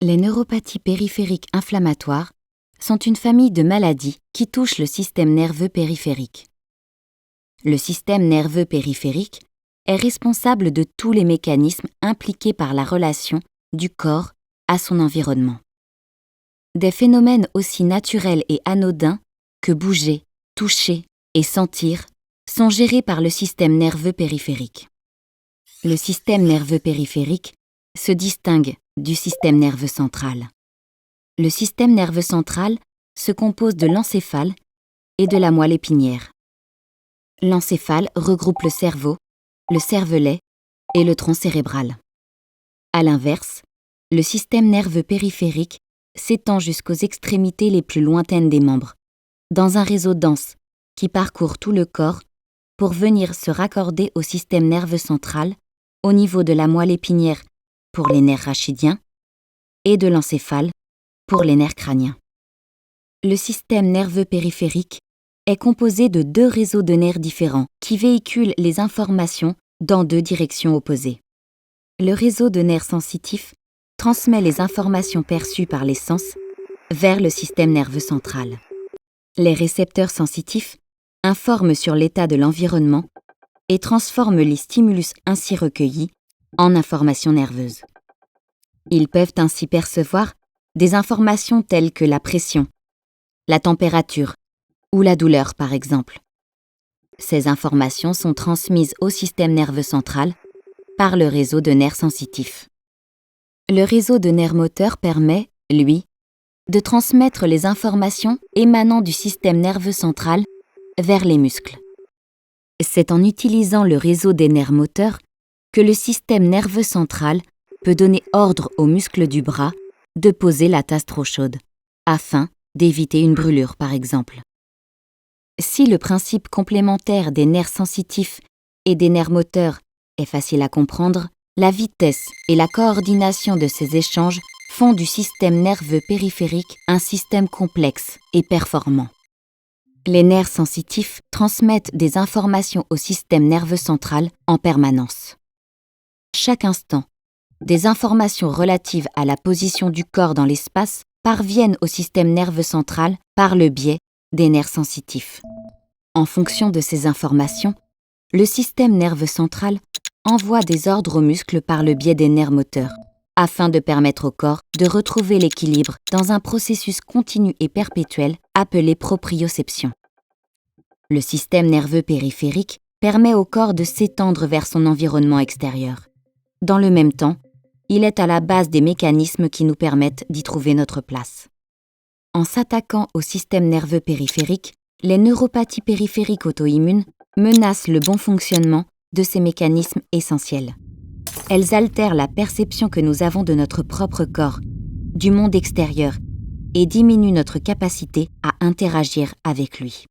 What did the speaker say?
Les neuropathies périphériques inflammatoires sont une famille de maladies qui touchent le système nerveux périphérique. Le système nerveux périphérique est responsable de tous les mécanismes impliqués par la relation du corps à son environnement. Des phénomènes aussi naturels et anodins que bouger, toucher et sentir sont gérés par le système nerveux périphérique. Le système nerveux périphérique se distingue du système nerveux central. Le système nerveux central se compose de l'encéphale et de la moelle épinière. L'encéphale regroupe le cerveau, le cervelet et le tronc cérébral. À l'inverse, le système nerveux périphérique s'étend jusqu'aux extrémités les plus lointaines des membres, dans un réseau dense qui parcourt tout le corps pour venir se raccorder au système nerveux central au niveau de la moelle épinière pour les nerfs rachidiens et de l'encéphale pour les nerfs crâniens. Le système nerveux périphérique est composé de deux réseaux de nerfs différents qui véhiculent les informations dans deux directions opposées. Le réseau de nerfs sensitifs transmet les informations perçues par les sens vers le système nerveux central. Les récepteurs sensitifs informent sur l'état de l'environnement et transforment les stimulus ainsi recueillis en informations nerveuses. Ils peuvent ainsi percevoir des informations telles que la pression, la température ou la douleur par exemple. Ces informations sont transmises au système nerveux central par le réseau de nerfs sensitifs. Le réseau de nerfs moteurs permet, lui, de transmettre les informations émanant du système nerveux central vers les muscles. C'est en utilisant le réseau des nerfs moteurs que le système nerveux central peut donner ordre aux muscles du bras de poser la tasse trop chaude, afin d'éviter une brûlure par exemple. Si le principe complémentaire des nerfs sensitifs et des nerfs moteurs est facile à comprendre, la vitesse et la coordination de ces échanges font du système nerveux périphérique un système complexe et performant. Les nerfs sensitifs transmettent des informations au système nerveux central en permanence. Chaque instant, des informations relatives à la position du corps dans l'espace parviennent au système nerveux central par le biais des nerfs sensitifs. En fonction de ces informations, le système nerveux central envoie des ordres aux muscles par le biais des nerfs moteurs, afin de permettre au corps de retrouver l'équilibre dans un processus continu et perpétuel appelé proprioception. Le système nerveux périphérique permet au corps de s'étendre vers son environnement extérieur. Dans le même temps, il est à la base des mécanismes qui nous permettent d'y trouver notre place. En s'attaquant au système nerveux périphérique, les neuropathies périphériques auto-immunes menacent le bon fonctionnement de ces mécanismes essentiels. Elles altèrent la perception que nous avons de notre propre corps, du monde extérieur, et diminuent notre capacité à interagir avec lui.